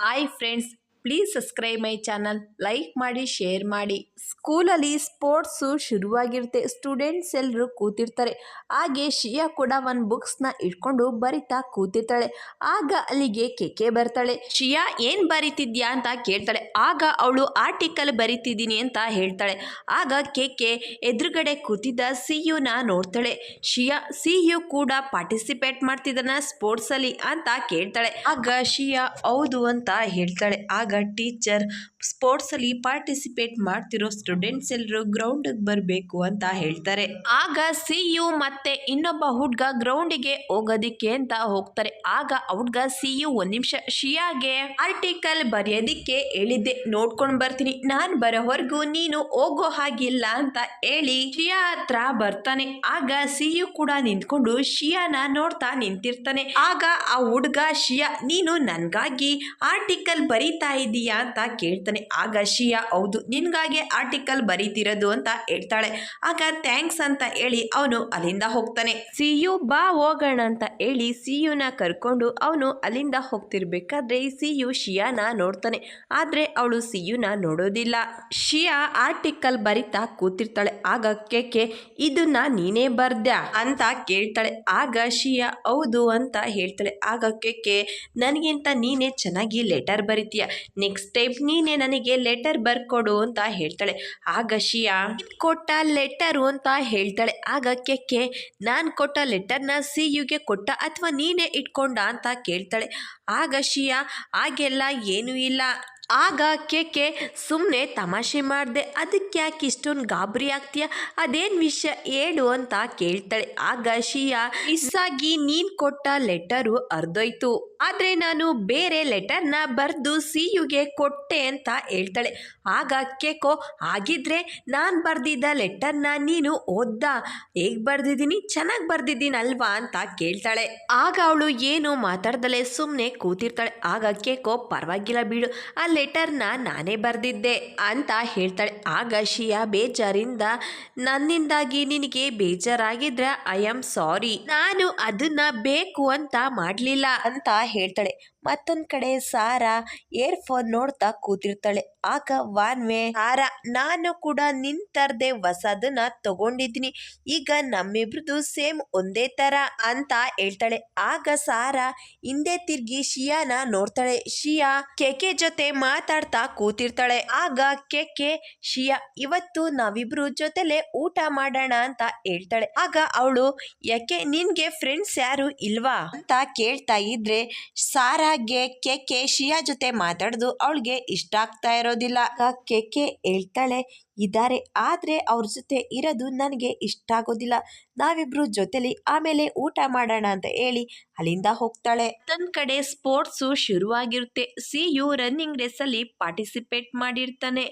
Hi friends, please subscribe my channel, like ಮಾಡಿ, share ಮಾಡಿ. ಸ್ಕೂಲಲ್ಲಿ ಸ್ಪೋರ್ಟ್ಸು ಶುರುವಾಗಿರುತ್ತೆ. ಸ್ಟೂಡೆಂಟ್ಸ್ ಎಲ್ಲರೂ ಕೂತಿರ್ತಾರೆ. ಹಾಗೆ ಶಿಯಾ ಕೂಡ ಒಂದು ಬುಕ್ಸ್ನ ಇಟ್ಕೊಂಡು ಬರಿತಾ ಕೂತಿರ್ತಾಳೆ. ಆಗ ಅಲ್ಲಿಗೆ ಕೆಕೆ ಬರ್ತಾಳೆ. ಶಿಯಾ ಏನು ಬರಿತಿದ್ಯಾ ಅಂತ ಕೇಳ್ತಾಳೆ. ಆಗ ಅವಳು ಆರ್ಟಿಕಲ್ ಬರಿತಿದ್ದೀನಿ ಅಂತ ಹೇಳ್ತಾಳೆ. ಆಗ ಕೆಕೆ ಎದುರುಗಡೆ ಕೂತಿದ್ದ ಸಿಯುನ ನೋಡ್ತಾಳೆ. ಶಿಯಾ ಸಿಯು ಕೂಡ ಪಾರ್ಟಿಸಿಪೇಟ್ ಮಾಡ್ತಿದ್ದಾನ ಸ್ಪೋರ್ಟ್ಸಲ್ಲಿ ಅಂತ ಕೇಳ್ತಾಳೆ. ಆಗ ಶಿಯಾ ಹೌದು ಅಂತ ಹೇಳ್ತಾಳೆ. ಆಗ ಟೀಚರ್ ಸ್ಪೋರ್ಟ್ಸಲ್ಲಿ ಪಾರ್ಟಿಸಿಪೇಟ್ ಮಾಡ್ತಿರೋ ಸ್ಟೂಡೆಂಟ್ಸ್ ಎಲ್ಲರೂ ಗ್ರೌಂಡಿಗೆ ಬರಬೇಕು ಅಂತ ಹೇಳ್ತಾರೆ. ಆಗ ಸಿಯು ಮತ್ತೆ ಇನ್ನೊಬ್ಬ ಹುಡ್ಗ ಗ್ರೌಂಡಿಗೆ ಹೋಗೋದಿಕ್ಕೆ ಅಂತ ಹೋಗ್ತಾರೆ. ಆಗ ಹುಡ್ಗ ಸಿಯು ಒಂದ್ ನಿಮಿಷ, ಶಿಯಾಗೆ ಆರ್ಟಿಕಲ್ ಬರೆಯೋದಿಕ್ಕೆ ಹೇಳಿದ್ದೆ, ನೋಡ್ಕೊಂಡು ಬರ್ತೀನಿ, ನಾನ್ ಬರೋವರೆಗೂ ನೀನು ಹೋಗೋ ಹಾಗಿಲ್ಲ ಅಂತ ಹೇಳಿ ಶಿಯಾ ಹತ್ರ ಬರ್ತಾನೆ. ಆಗ ಸಿಯು ಕೂಡ ನಿಂತ್ಕೊಂಡು ಶಿಯಾನ ನೋಡ್ತಾ ನಿಂತಿರ್ತಾನೆ. ಆಗ ಆ ಹುಡ್ಗ, ಶಿಯಾ ನೀನು ನನ್ಗಾಗಿ ಆರ್ಟಿಕಲ್ ಬರೀತಾ ಇದೀಯಾ ಅಂತ ಕೇಳ್ತಾನೆ. ಆಗ ಶಿಯಾ ಹೌದು, ನಿನ್ಗಾಗಿ ಆರ್ಟಿಕಲ್ ಬರೀತಿರೋದು ಅಂತ ಹೇಳ್ತಾಳೆ. ಆಗ ಥ್ಯಾಂಕ್ಸ್ ಅಂತ ಹೇಳಿ ಅವನು ಅಲ್ಲಿಂದ ಹೋಗ್ತಾನೆ. ಸಿಯು ಬಾ ಹೋಗೋಣ ಅಂತ ಹೇಳಿ ಸಿಯುನ ಕರ್ಕೊಂಡು ಅವನು ಅಲ್ಲಿಂದ ಹೋಗ್ತಿರ್ಬೇಕಾದ್ರೆ ಸಿಯು ಶಿಯಾನ ನೋಡ್ತಾನೆ. ಆದ್ರೆ ಅವಳು ಸಿಯುನ ನೋಡೋದಿಲ್ಲ. ಶಿಯಾ ಆರ್ಟಿಕಲ್ ಬರಿತಾ ಕೂತಿರ್ತಾಳೆ. ಆಗ ಕೆಕೆ ಇದನ್ನ ನೀನೇ ಬರ್ದ್ಯಾ ಅಂತ ಕೇಳ್ತಾಳೆ. ಆಗ ಶಿಯಾ ಹೌದು ಅಂತ ಹೇಳ್ತಾಳೆ. ಆಗ ಕೆಕೆ ನನಗಿಂತ ನೀನೇ ಚೆನ್ನಾಗಿ ಲೆಟರ್ ಬರಿತೀಯ, ನೆಕ್ಸ್ಟ್ ಟೈಮ್ ನೀನೇ ನನಗೆ ಲೆಟರ್ ಬರ್ಕೊಡು ಅಂತ ಹೇಳ್ತಾಳೆ. ಆಗ ಶಿಯಾ ಕೊಟ್ಟ ಲೆಟರು ಅಂತ ಹೇಳ್ತಾಳೆ. ಆಗ ಕೆಕೆ ನಾನು ಕೊಟ್ಟ ಲೆಟರ್ನ ಸಿಯುಗೆ ಕೊಟ್ಟ ಅಥವಾ ನೀನೇ ಇಟ್ಕೊಂಡ ಅಂತ ಕೇಳ್ತಾಳೆ. ಆಗ ಶಿಯಾ ಹಾಗೆಲ್ಲ ಏನೂ ಇಲ್ಲ. ಆಗ ಕೆಕೆ ಸುಮ್ಮನೆ ತಮಾಷೆ ಮಾಡಿದೆ, ಅದಕ್ಕೆ ಯಾಕೆ ಇಷ್ಟೊಂದು ಗಾಬರಿ ಆಗ್ತೀಯ, ಅದೇನು ವಿಷಯ ಹೇಳು ಅಂತ ಕೇಳ್ತಾಳೆ. ಆಗ ಶಿಯಾ ಮಿಸ್ಸಾಗಿ ನೀನು ಕೊಟ್ಟ ಲೆಟರು ಅರ್ಧೋಯ್ತು, ಆದರೆ ನಾನು ಬೇರೆ ಲೆಟರ್ನ ಬರೆದು ಸಿಯುಗೆ ಕೊಟ್ಟೆ ಅಂತ ಹೇಳ್ತಾಳೆ. ಆಗ ಕೆಕೋ ಹಾಗಿದ್ರೆ ನಾನು ಬರೆದಿದ್ದ ಲೆಟರ್ನ ನೀನು ಓದ್ದ, ಹೇಗೆ ಬರೆದಿದ್ದೀನಿ, ಚೆನ್ನಾಗಿ ಬರೆದಿದ್ದೀನಲ್ವಾ ಅಂತ ಕೇಳ್ತಾಳೆ. ಆಗ ಅವಳು ಏನು ಮಾತಾಡ್ದಲೆ ಸುಮ್ಮನೆ ಕೂತಿರ್ತಾಳೆ. ಆಗ ಕೆಕೋ ಪರವಾಗಿಲ್ಲ ಬಿಡು, ಆ ಲೆಟರ್ನ ನಾನೇ ಬರೆದಿದ್ದೆ ಅಂತ ಹೇಳ್ತಾಳೆ. ಆಗ ಶಿಯಾ ಬೇಜಾರಿಂದ ನನ್ನಿಂದಾಗಿ ನಿನಗೆ ಬೇಜಾರಾಗಿದ್ರೆ ಐ ಆಮ್ ಸಾರಿ, ನಾನು ಅದನ್ನ ಬೇಕು ಅಂತ ಮಾಡಲಿಲ್ಲ ಅಂತ ಹೇಳ್ತಾಳೆ. ಮತ್ತೊಂದ್ ಕಡೆ ಸಾರಾ ಏರ್ಫೋನ್ ನೋಡ್ತಾ ಕೂತಿರ್ತಾಳೆ. ಆಗ ವಾನ್ವೆ, ಸಾರಾ ನಾನು ಕೂಡ ನಿನ್ ತರದೆ ಹೊಸದನ್ನ ತಗೊಂಡಿದ್ದೀನಿ, ಈಗ ನಮ್ಮಿಬ್ರದು ಸೇಮ್ ಒಂದೇ ತರ ಅಂತ ಹೇಳ್ತಾಳೆ. ಆಗ ಸಾರಾ ಹಿಂದೆ ತಿರ್ಗಿ ಶಿಯಾನ ನೋಡ್ತಾಳೆ. ಶಿಯಾ ಕೆಕೆ ಜೊತೆ ಮಾತಾಡ್ತಾ ಕೂತಿರ್ತಾಳೆ. ಆಗ ಕೆಕೆ ಶಿಯಾ ಇವತ್ತು ನಾವಿಬ್ರು ಜೊತೆಲೆ ಊಟ ಮಾಡೋಣ ಅಂತ ಹೇಳ್ತಾಳೆ. ಆಗ ಅವಳು ಯಾಕೆ ನಿನ್ಗೆ ಫ್ರೆಂಡ್ಸ್ ಯಾರು ಇಲ್ವಾ ಅಂತ ಕೇಳ್ತಾ ಇದ್ರೆ ಸಾರಾಗೆ ಕೆಕೆ ಶಿಯಾ ಜೊತೆ ಮಾತಾಡೋದು ಅವಳಿಗೆ ಇಷ್ಟ ಆಗ್ತಾ ಇರೋದಿಲ್ಲ. ಕೆಕೆ ಹೇಳ್ತಾಳೆ ಇದ್ದಾರೆ, ಆದ್ರೆ ಅವ್ರ ಜೊತೆ ಇರೋದು ನನಗೆ ಇಷ್ಟ ಆಗೋದಿಲ್ಲ, ನಾವಿಬ್ರು ಜೊತೆಲಿ ಆಮೇಲೆ ಊಟ ಮಾಡೋಣ ಅಂತ ಹೇಳಿ ಅಲ್ಲಿಂದ ಹೋಗ್ತಾಳೆ. ತನ್ನ ಕಡೆ ಸ್ಪೋರ್ಟ್ಸು ಶುರುವಾಗಿರುತ್ತೆ. ಸಿಯು ರನ್ನಿಂಗ್ ರೇಸ್ ಅಲ್ಲಿ ಪಾರ್ಟಿಸಿಪೇಟ್ ಮಾಡಿರ್ತಾನೆ.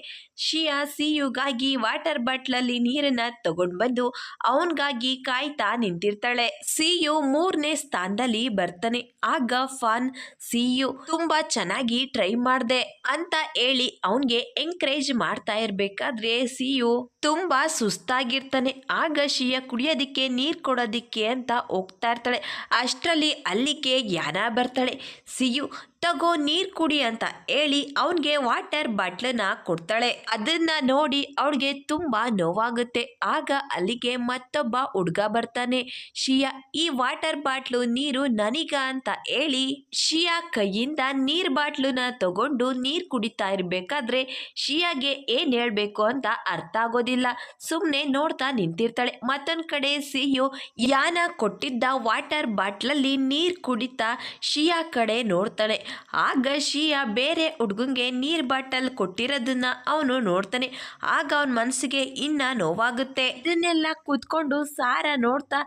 ಶಿಯಾ ಸಿಯುಗಾಗಿ ವಾಟರ್ ಬಾಟ್ಲಲ್ಲಿ ನೀರನ್ನ ತಗೊಂಡ್ ಬಂದು ಅವನ್ಗಾಗಿ ಕಾಯ್ತಾ ನಿಂತಿರ್ತಾಳೆ. ಸಿಯು 3ನೇ ಸ್ಥಾನದಲ್ಲಿ ಬರ್ತಾನೆ. ಆಗ ಫಾನ್ ಸಿಯು ತುಂಬಾ ಚೆನ್ನಾಗಿ ಟ್ರೈ ಮಾಡ್ದೆ ಅಂತ ಹೇಳಿ ಅವನ್ಗೆ ಎಂಕರೇಜ್ ಮಾಡ್ತಾ ಇರ್ಬೇಕಾದ್ರೆ ಸಿಯು ತುಂಬಾ ಸುಸ್ತಾಗಿರ್ತಾನೆ. ಆಗ ಶಿಯಾ ಕುಡಿಯೋದಿಕ್ಕೆ ನೀರ್ ಕೊಡೋದಿಕ್ಕೆ ಅಂತ ಹೋಗ್ತಾ ಇರ್ತಾಳೆ. ಅಷ್ಟರಲ್ಲಿ ಅಲ್ಲಿಗೆ ಯಾನ ಬರ್ತಾಳೆ. ಸಿಯು ತಗೋ ನೀರ್ ಕುಡಿ ಅಂತ ಹೇಳಿ ಅವನ್ಗೆ ವಾಟರ್ ಬಾಟ್ಲನ್ನ ಕೊಡ್ತಾಳೆ. ಅದನ್ನ ನೋಡಿ ಅವಳಿಗೆ ತುಂಬಾ ನೋವಾಗುತ್ತೆ. ಆಗ ಅಲ್ಲಿಗೆ ಮತ್ತೊಬ್ಬ ಹುಡ್ಗ ಬರ್ತಾನೆ. ಶಿಯಾ ಈ ವಾಟರ್ ಬಾಟ್ಲು ನೀರು ನನಗ ಅಂತ ಹೇಳಿ ಶಿಯಾ ಕೈಯಿಂದ ನೀರ್ ಬಾಟ್ಲನ್ನ ತಗೊಂಡು ನೀರ್ ಕುಡಿತಾ ಇರ್ಬೇಕಾದ್ರೆ ಶಿಯಾಗೆ ಏನ್ ಹೇಳ್ಬೇಕು ಅಂತ ಅರ್ಥ ಆಗೋದಿಲ್ಲ. ಸುಮ್ನೆ ನೋಡ್ತಾ ನಿಂತಿರ್ತಾಳೆ. ಮತ್ತೊಂದ್ ಕಡೆ ಸಿಯು ಯಾನ ಕೊಟ್ಟಿದ್ದ ವಾಟರ್ ಬಾಟ್ಲಲ್ಲಿ ನೀರ್ ಕುಡಿತಾ ಶಿಯಾ ಕಡೆ ನೋಡ್ತಾನೆ. ಆಗ ಶಿಯಾ ಬೇರೆ ಹುಡ್ಗಂಗೆ ನೀರ್ ಬಾಟಲ್ ಕೊಟ್ಟಿರೋದನ್ನ ಅವನು ನೋಡ್ತಾನೆ. ಆಗ ಅವನ ಮನಸ್ಸಿಗೆ ಇನ್ನ ನೋವಾಗುತ್ತೆ. ಇದನ್ನೆಲ್ಲ ಕೂತ್ಕೊಂಡು ಸಾರಾ ನೋಡ್ತಾ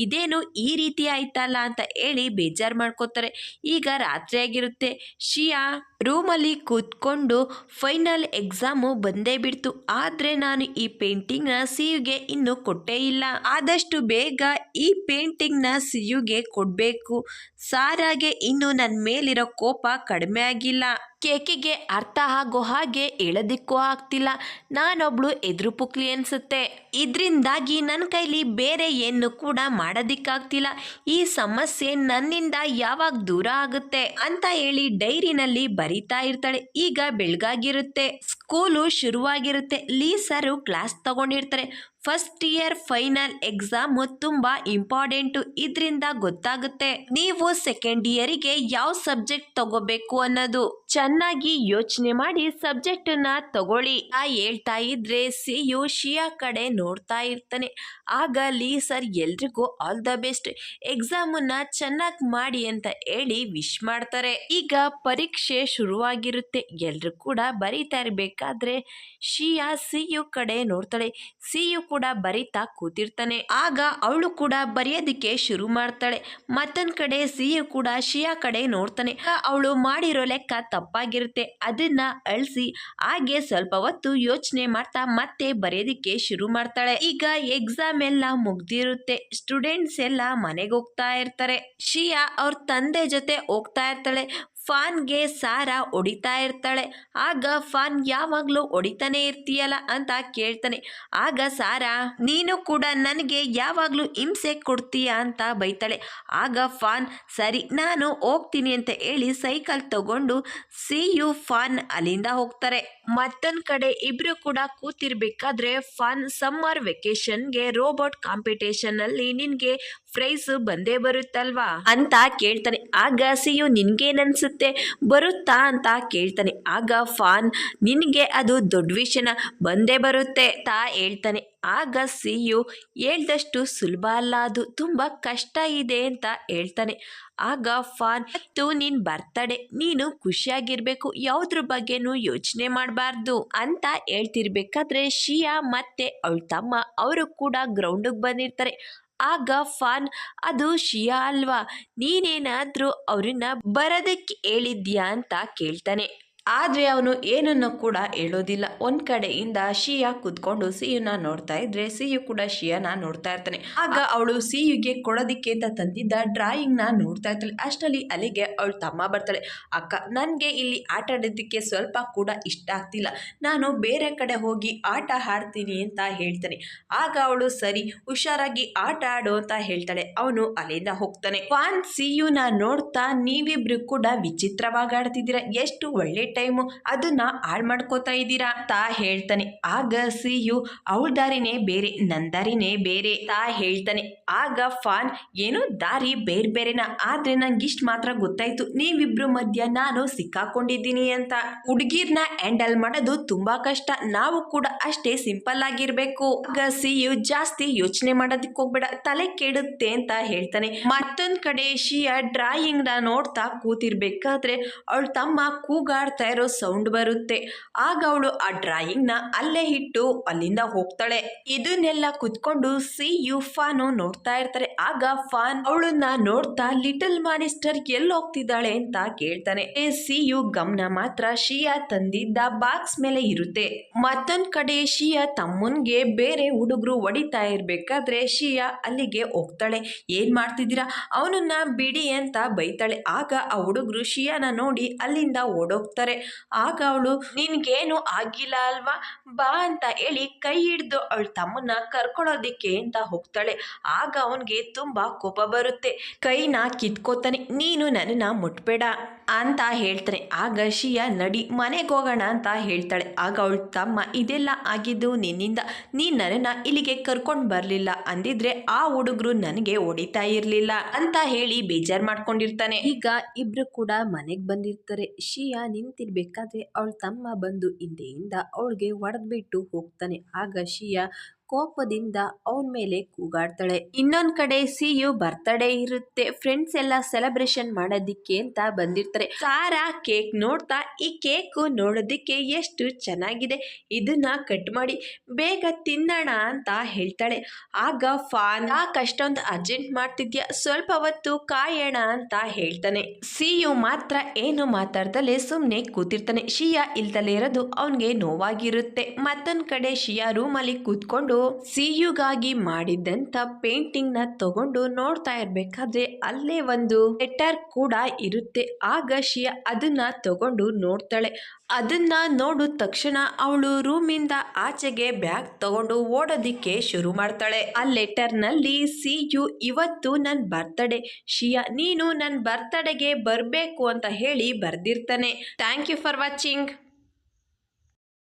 ಇದೇನು ಈ ರೀತಿ ಆಯ್ತಲ್ಲ ಅಂತ ಹೇಳಿ ಬೇಜಾರು ಮಾಡ್ಕೋತಾರೆ. ಈಗ ರಾತ್ರಿ ಆಗಿರುತ್ತೆ. ಶಿಯಾ ರೂಮಲ್ಲಿ ಕೂತ್ಕೊಂಡು ಫೈನಲ್ ಎಕ್ಸಾಮು ಬಂದೇ ಬಿಡ್ತು, ಆದ್ರೆ ನಾನು ಈ ಪೇಂಟಿಂಗ್ನ ಸಿಯುಗೆ ಇನ್ನು ಕೊಟ್ಟೇ ಇಲ್ಲ, ಆದಷ್ಟು ಬೇಗ ಈ ಪೇಂಟಿಂಗ್ನ ಸಿಯುಗೆ ಕೊಡಬೇಕು, ಸಾರಾಗೆ ಇನ್ನು ನನ್ನ ಮೇಲಿರೋ ಕೋಪ ಕಡಿಮೆ ಆಗಿಲ್ಲ, ಕೇಕಿಗೆ ಅರ್ಥ ಆಗೋ ಹಾಗೆ ಹೇಳೋದಿಕ್ಕೂ ಆಗ್ತಿಲ್ಲ. ನಾನೊಬ್ಳು ಎದುರು ಪುಕ್ಲಿ ಅನ್ಸುತ್ತೆ. ಇದರಿಂದಾಗಿ ನನ್ನ ಕೈಲಿ ಬೇರೆ ಏನು ಕೂಡ ಮಾಡೋದಿಕ್ಕಾಗ್ತಿಲ್ಲ. ಈ ಸಮಸ್ಯೆ ನನ್ನಿಂದ ಯಾವಾಗ ದೂರ ಆಗುತ್ತೆ ಅಂತ ಹೇಳಿ ಡೈರಿನಲ್ಲಿ ಬರಿತಾ ಇರ್ತಾಳೆ. ಈಗ ಬೆಳಗಾಗಿರುತ್ತೆ, ಸ್ಕೂಲು ಶುರುವಾಗಿರುತ್ತೆ. ಲೀಸರು ಕ್ಲಾಸ್ ತಗೊಂಡಿರ್ತಾರೆ. ಫಸ್ಟ್ ಇಯರ್ ಫೈನಲ್ ಎಕ್ಸಾಮ್ ತುಂಬಾ ಇಂಪಾರ್ಟೆಂಟು. ಇದರಿಂದ ಗೊತ್ತಾಗುತ್ತೆ ನೀವು ಸೆಕೆಂಡ್ ಇಯರಿಗೆ ಯಾವ ಸಬ್ಜೆಕ್ಟ್ ತಗೋಬೇಕು ಅನ್ನೋದು. ಚೆನ್ನಾಗಿ ಯೋಚನೆ ಮಾಡಿ ಸಬ್ಜೆಕ್ಟ್ ನ ತಗೊಳ್ಳಿ ಹೇಳ್ತಾ ಇದ್ರೆ ಸಿಯು ಶಿಯಾ ಕಡೆ ನೋಡ್ತಾ ಇರ್ತಾನೆ. ಆಗ ಲೀಸರ್ ಎಲ್ರಿಗೂ ಆಲ್ ದ ಬೆಸ್ಟ್, ಎಕ್ಸಾಮನ್ನ ಚೆನ್ನಾಗಿ ಮಾಡಿ ಅಂತ ಹೇಳಿ ವಿಶ್ ಮಾಡ್ತಾರೆ. ಈಗ ಪರೀಕ್ಷೆ ಶುರುವಾಗಿರುತ್ತೆ. ಎಲ್ರು ಕೂಡ ಬರೀತಾ ಇರ್ಬೇಕಾದ್ರೆ ಶಿಯಾ ಸಿಯು ಕಡೆ ನೋಡ್ತಾಳೆ. ಸಿಯು ಕೂಡ ಬರೀತಾ ಕೂತಿರ್ತಾನೆ. ಆಗ ಅವಳು ಕೂಡ ಬರೆಯೋದಕ್ಕೆ ಶುರು ಮಾಡ್ತಾಳೆ. ಮತ್ತೊಂದ್ ಕಡೆ ಸಿಯು ಕೂಡ ಶಿಯಾ ಕಡೆ ನೋಡ್ತಾನೆ. ಅವಳು ಮಾಡಿರೋ ಲೆಕ್ಕ ತಪ್ಪಾಗಿರುತ್ತೆ. ಅದನ್ನ ಅಳಿಸಿ ಹಾಗೆ ಸ್ವಲ್ಪ ಹೊತ್ತು ಯೋಚನೆ ಮಾಡ್ತಾ ಮತ್ತೆ ಬರೆಯೋದಕ್ಕೆ ಶುರು ಮಾಡ್ತಾಳೆ. ಈಗ ಎಕ್ಸಾಮ್ ಎಲ್ಲ ಮುಗ್ದಿರುತ್ತೆ. ಸ್ಟೂಡೆಂಟ್ಸ್ ಎಲ್ಲ ಮನೆಗೆ ಹೋಗ್ತಾ ಇರ್ತಾರೆ. ಶಿಯಾ ಅವ್ರ ತಂದೆ ಜೊತೆ ಹೋಗ್ತಾ ಇರ್ತಾಳೆ. ಫಾನ್ಗೆ ಸಾರಾ ಹೊಡಿತಾ ಇರ್ತಾಳೆ. ಆಗ ಫಾನ್ ಯಾವಾಗ್ಲೂ ಹೊಡಿತಾನೆ ಇರ್ತೀಯಲ್ಲ ಅಂತ ಕೇಳ್ತಾನೆ. ಆಗ ಸಾರಾ ನೀನು ಕೂಡ ನನಗೆ ಯಾವಾಗ್ಲೂ ಹಿಂಸೆ ಕೊಡ್ತೀಯ ಅಂತ ಬೈತಾಳೆ. ಆಗ ಫಾನ್ ಸರಿ ನಾನು ಹೋಗ್ತೀನಿ ಅಂತ ಹೇಳಿ ಸೈಕಲ್ ತಗೊಂಡು ಸಿಯು ಫಾನ್ ಅಲ್ಲಿಂದ ಹೋಗ್ತಾರೆ. ಮತ್ತೊಂದ್ ಕಡೆ ಇಬ್ರು ಕೂಡ ಕೂತಿರ್ಬೇಕಾದ್ರೆ ಫಾನ್ ಸಮ್ಮರ್ ವೆಕೇಶನ್ಗೆ ರೋಬೋಟ್ ಕಾಂಪಿಟೇಷನ್ ಅಲ್ಲಿ ನಿನ್ಗೆ ಪ್ರೈಸ್ ಬಂದೇ ಬರುತ್ತಲ್ವಾ ಅಂತ ಕೇಳ್ತಾನೆ. ಆಗ ಸಿಯು ನಿನ್ಗೇನನ್ಸುತ್ತೆ ಬರುತ್ತಾ ಅಂತ ಕೇಳ್ತಾನೆ. ಆಗ ಫಾನ್ ನಿನ್ಗೆ ಅದು ದೊಡ್ಡ ವಿಷಯನ ಬಂದೇ ಬರುತ್ತೆ ಅಂತ ಹೇಳ್ತಾನೆ. ಆಗ ಸಿಯು ಹೇಳ್ದಷ್ಟು ಸುಲಭ ಅಲ್ಲ, ಅದು ತುಂಬಾ ಕಷ್ಟ ಇದೆ ಅಂತ ಹೇಳ್ತಾನೆ. ಆಗ ಫಾನ್ ಮತ್ತು ನಿನ್ ಬರ್ತಡೆ, ನೀನು ಖುಷಿಯಾಗಿರ್ಬೇಕು, ಯಾವುದ್ರ ಬಗ್ಗೆನೂ ಯೋಚನೆ ಮಾಡಬಾರ್ದು ಅಂತ ಹೇಳ್ತಿರ್ಬೇಕಾದ್ರೆ ಶಿಯಾ ಮತ್ತೆ ಅವಳ ತಮ್ಮ ಅವರು ಕೂಡ ಗ್ರೌಂಡಿಗೆ ಬಂದಿರ್ತಾರೆ. ಆಗ ಫಾನ್ ಅದು ಶಿಯಾ ಅಲ್ವಾ, ನೀನೇನಾದ್ರೂ ಅವ್ರನ್ನ ಬರೋದಕ್ಕೆ ಹೇಳಿದ್ಯಾ ಅಂತ ಕೇಳ್ತಾನೆ. ಆದ್ರೆ ಅವನು ಏನನ್ನು ಕೂಡ ಹೇಳೋದಿಲ್ಲ. ಒಂದ್ ಕಡೆಯಿಂದ ಶಿಯಾ ಕುತ್ಕೊಂಡು ಸಿಯುನ ನೋಡ್ತಾ ಇದ್ರೆ ಸಿಯು ಕೂಡ ಶಿಯಾನ ನೋಡ್ತಾ ಇರ್ತಾನೆ. ಆಗ ಅವಳು ಸಿಯುಗೆ ಕೊಡೋದಿಕ್ಕೆ ಅಂತ ತಂದಿದ್ದ ಡ್ರಾಯಿಂಗ್ ನ ನೋಡ್ತಾ ಇರ್ತಾಳೆ. ಅಷ್ಟರಲ್ಲಿ ಅಲ್ಲಿಗೆ ಅವಳು ತಮ್ಮ ಬರ್ತಾಳೆ. ಅಕ್ಕ, ನನ್ಗೆ ಇಲ್ಲಿ ಆಟ ಆಡೋದಕ್ಕೆ ಸ್ವಲ್ಪ ಕೂಡ ಇಷ್ಟ ಆಗ್ತಿಲ್ಲ, ನಾನು ಬೇರೆ ಕಡೆ ಹೋಗಿ ಆಟ ಆಡ್ತೀನಿ ಅಂತ ಹೇಳ್ತಾನೆ. ಆಗ ಅವಳು ಸರಿ, ಹುಷಾರಾಗಿ ಆಟ ಆಡು ಅಂತ ಹೇಳ್ತಾಳೆ. ಅವನು ಅಲ್ಲಿಂದ ಹೋಗ್ತಾನೆ. ಫಾನ್ ಸಿಯುನ ನೋಡ್ತಾ ನೀವಿಬ್ರು ಕೂಡ ವಿಚಿತ್ರವಾಗಿ ಆಡ್ತಿದ್ದೀರಾ, ಎಷ್ಟು ಒಳ್ಳೆ ಟೈಮು, ಅದನ್ನ ಹಾಳು ಮಾಡ್ಕೋತಾ ಇದ್ದೀರಾ ತಾ ಹೇಳ್ತಾನೆ. ಆಗ ಸಿಯು ಅವಳ ದಾರಿನೇ ಬೇರೆ, ನನ್ನ ದಾರಿನೇ ಬೇರೆ ತಾ ಹೇಳ್ತಾನೆ. ಆಗ ಫಾನ್ ಏನು ದಾರಿ ಬೇರೆ ಬೇರೆನಾ, ಆದ್ರೆ ನಂಗೆ ಇಷ್ಟ ಮಾತ್ರ ಗೊತ್ತಾಯ್ತು, ನೀವಿಬ್ರು ಮಧ್ಯ ನಾನು ಸಿಕ್ಕಾಕೊಂಡಿದ್ದೀನಿ ಅಂತ. ಹುಡುಗಿರ್ನ ಹ್ಯಾಂಡಲ್ ಮಾಡೋದು ತುಂಬಾ ಕಷ್ಟ, ನಾವು ಕೂಡ ಅಷ್ಟೇ ಸಿಂಪಲ್ ಆಗಿರ್ಬೇಕು. ಆಗ ಸಿಯು ಜಾಸ್ತಿ ಯೋಚನೆ ಮಾಡೋದಕ್ಕೆ ಹೋಗ್ಬೇಡ, ತಲೆ ಕೆಡುತ್ತೆ ಅಂತ ಹೇಳ್ತಾನೆ. ಮತ್ತೊಂದ್ ಕಡೆ ಶಿಯಾ ಡ್ರಾಯಿಂಗ್ ನ ನೋಡ್ತಾ ಕೂತಿರ್ಬೇಕಾದ್ರೆ ಅವಳ ತಮ್ಮ ಕೂಗಾಡ್ತಾ ಇರೋ ಸೌಂಡ್ ಬರುತ್ತೆ. ಆಗ ಅವಳು ಆ ಡ್ರಾಯಿಂಗ್ ನ ಅಲ್ಲೇ ಇಟ್ಟು ಅಲ್ಲಿಂದ ಹೋಗ್ತಾಳೆ. ಇದನ್ನೆಲ್ಲ ಕುತ್ಕೊಂಡು ಸಿಯು ಫಾನು ನೋಡ್ತಾ ಇರ್ತಾರೆ. ಆಗ ಫಾನ್ ಅವಳನ್ನ ನೋಡ್ತಾ ಲಿಟಲ್ ಮಾನಿಸ್ಟರ್ ಎಲ್ಲಿ ಹೋಗ್ತಿದ್ದಾಳೆ ಅಂತ ಕೇಳ್ತಾನೆ. ಸಿಯು ಗಮನ ಮಾತ್ರ ಶಿಯಾ ತಂದಿದ್ದ ಬಾಕ್ಸ್ ಮೇಲೆ ಇರುತ್ತೆ. ಮತ್ತೊಂದ್ ಕಡೆ ಶಿಯಾ ತಮ್ಮನ್ಗೆ ಬೇರೆ ಹುಡುಗರು ಹೊಡಿತಾ ಇರ್ಬೇಕಾದ್ರೆ ಶಿಯಾ ಅಲ್ಲಿಗೆ ಹೋಗ್ತಾಳೆ. ಏನ್ ಮಾಡ್ತಿದ್ದೀರಾ, ಅವನನ್ನ ಬಿಡಿ ಅಂತ ಬೈತಾಳೆ. ಆಗ ಆ ಹುಡುಗರು ಶಿಯಾನ ನೋಡಿ ಅಲ್ಲಿಂದ ಓಡೋಗ್ತಾರೆ. ಆಗ ಅವಳು ನಿನ್ಗೇನು ಆಗಿಲ್ಲ ಅಲ್ವಾ, ಬಾ ಅಂತ ಹೇಳಿ ಕೈ ಹಿಡ್ದು ಅವಳ ತಮ್ಮನ್ನ ಕರ್ಕೊಳ್ಳೋದಿಕ್ಕೆ ಅಂತ ಹೋಗ್ತಾಳೆ. ಆಗ ಅವನ್ಗೆ ತುಂಬಾ ಕೋಪ ಬರುತ್ತೆ. ಕೈನ ಕಿತ್ಕೋತಾನೆ. ನೀನು ನನ್ನನ್ನ ಮುಟ್ಬೇಡ ಅಂತ ಹೇಳ್ತಾನೆ. ಆಗ ಶಿಯಾ ನಡಿ ಮನೆಗೆ ಹೋಗೋಣ ಅಂತ ಹೇಳ್ತಾಳೆ. ಆಗ ಅವಳ ತಮ್ಮ ಇದೆಲ್ಲ ಆಗಿದ್ದು ನಿನ್ನಿಂದ, ನೀನ್ ನನ್ನನ್ನ ಇಲ್ಲಿಗೆ ಕರ್ಕೊಂಡ್ ಬರ್ಲಿಲ್ಲ ಅಂದಿದ್ರೆ ಆ ಹುಡುಗರು ನನಗೆ ಹೊಡಿತಾ ಇರ್ಲಿಲ್ಲ ಅಂತ ಹೇಳಿ ಬೇಜಾರ್ ಮಾಡ್ಕೊಂಡಿರ್ತಾನೆ. ಈಗ ಇಬ್ರು ಕೂಡ ಮನೆಗ್ ಬಂದಿರ್ತಾರೆ. ಶಿಯಾ ನಿಂತಿರ್ಬೇಕಾದ್ರೆ ಅವಳ ತಮ್ಮ ಬಂದು ಹಿಂದೆಯಿಂದ ಅವಳಿಗೆ ಹೊಡೆದ್ಬಿಟ್ಟು ಹೋಗ್ತಾನೆ. ಆಗ ಶಿಯಾ ಕೋಪದಿಂದ ಅವನ ಮೇಲೆ ಕೂಗಾಡ್ತಾಳೆ. ಇನ್ನೊಂದ್ ಕಡೆ ಸಿಯು ಬರ್ತಡೇ ಇರುತ್ತೆ. ಫ್ರೆಂಡ್ಸ್ ಎಲ್ಲ ಸೆಲೆಬ್ರೇಷನ್ ಮಾಡೋದಿಕ್ಕೆ ಅಂತ ಬಂದಿರ್ತಾರೆ. ಸಾರಾ ಕೇಕ್ ನೋಡ್ತಾ ಈ ಕೇಕ್ ನೋಡೋದಿಕ್ಕೆ ಎಷ್ಟು ಚೆನ್ನಾಗಿದೆ, ಇದನ್ನ ಕಟ್ ಮಾಡಿ ಬೇಗ ತಿನ್ನೋಣ ಅಂತ ಹೇಳ್ತಾಳೆ. ಆಗ ಫಾನ್ ಯಾಕಷ್ಟೊಂದು ಅರ್ಜೆಂಟ್ ಮಾಡ್ತಿದ್ಯಾ, ಸ್ವಲ್ಪ ಹೊತ್ತು ಕಾಯೋಣ ಅಂತ ಹೇಳ್ತಾನೆ. ಸಿಯು ಮಾತ್ರ ಏನು ಮಾತಾಡ್ದಲೆ ಸುಮ್ನೆ ಕೂತಿರ್ತಾನೆ. ಶಿಯಾ ಇಲ್ದಲೇ ಇರೋದು ಅವನ್ಗೆ ನೋವಾಗಿರುತ್ತೆ. ಮತ್ತೊಂದ್ ಕಡೆ ಶಿಯಾ ರೂಮಲ್ಲಿ ಕೂತ್ಕೊಂಡು ಅವಳು ಸಿಯುಗಾಗಿ ಮಾಡಿದ್ದಂತ ಪೇಂಟಿಂಗ್ ನ ತಗೊಂಡು ನೋಡ್ತಾ ಇರ್ಬೇಕಾದ್ರೆ ಅಲ್ಲೇ ಒಂದು ಲೆಟರ್ ಕೂಡ ಇರುತ್ತೆ. ಆಗ ಶಿಯಾ ಅದನ್ನ ತಗೊಂಡು ನೋಡ್ತಾಳೆ. ಅದನ್ನ ನೋಡಿದ ತಕ್ಷಣ ಅವಳು ರೂಮಿಂದ ಆಚೆಗೆ ಬ್ಯಾಗ್ ತಗೊಂಡು ಓಡೋದಿಕ್ಕೆ ಶುರು ಮಾಡ್ತಾಳೆ. ಆ ಲೆಟರ್ ನಲ್ಲಿ ಸಿ ಯು ಇವತ್ತು ನನ್ ಬರ್ತ್ಡೇ, ಶಿಯಾ ನೀನು ನನ್ ಬರ್ತ್ಡೇಗೆ ಬರ್ಬೇಕು ಅಂತ ಹೇಳಿ ಬರ್ದಿರ್ತಾನೆ. Thank you for watching.